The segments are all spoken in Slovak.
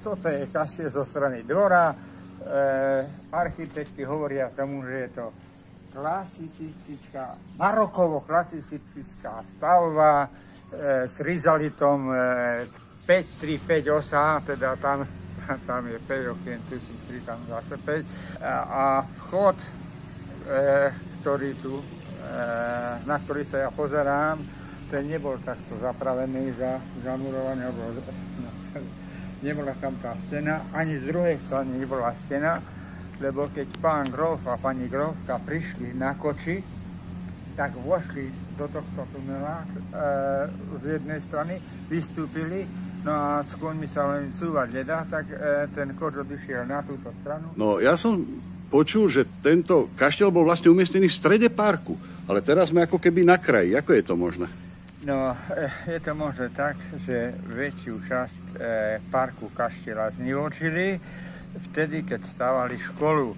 toto je kaštiel zo strany dvora. Architekti hovoria tomu, že je to klasicistická, barokovo-klasicistická stavba s rizalitom 5-3-5-8, teda tam je 5 okien, tu sú 3, tam zase 5. A vchod, na ktorý sa ja pozerám, ten nebol takto zapravený, zamurovaný, nebola tam tá stena, ani z druhej strany nebola stena, lebo keď pán Grof a pani Grofka prišli na koči, tak vošli do tohto tunela z jednej strany, vystúpili, no a s koňmi sa len cúvať nedá, tak ten koč odišiel na túto stranu. No ja som počul, že tento kaštiel bol vlastne umiestnený v strede parku, ale teraz sme ako keby na kraji. Ako je to možné? No, je to možné tak, že väčšiu časť parku kaštieľa znivočili vtedy, keď stávali školu.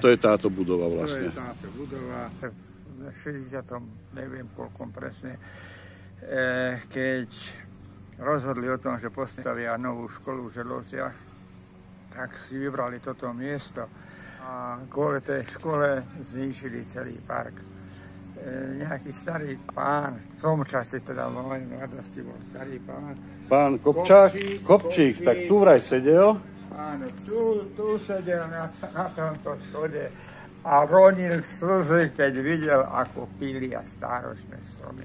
To je táto budova vlastne. To je táto budova. V 60. neviem koľkom presne, keď rozhodli o tom, že postavia novú školu v Želovciach, tak si vybrali toto miesto a kvôli tej škole zničili celý park. Nejaký starý pán, v tom čase teda v mojej mladosti bol starý pán. Pán Kopčík, tak tu vraj sedel. Áno, tu sedel na tomto schode a ronil slzy, keď videl, ako pília stáročné stromy.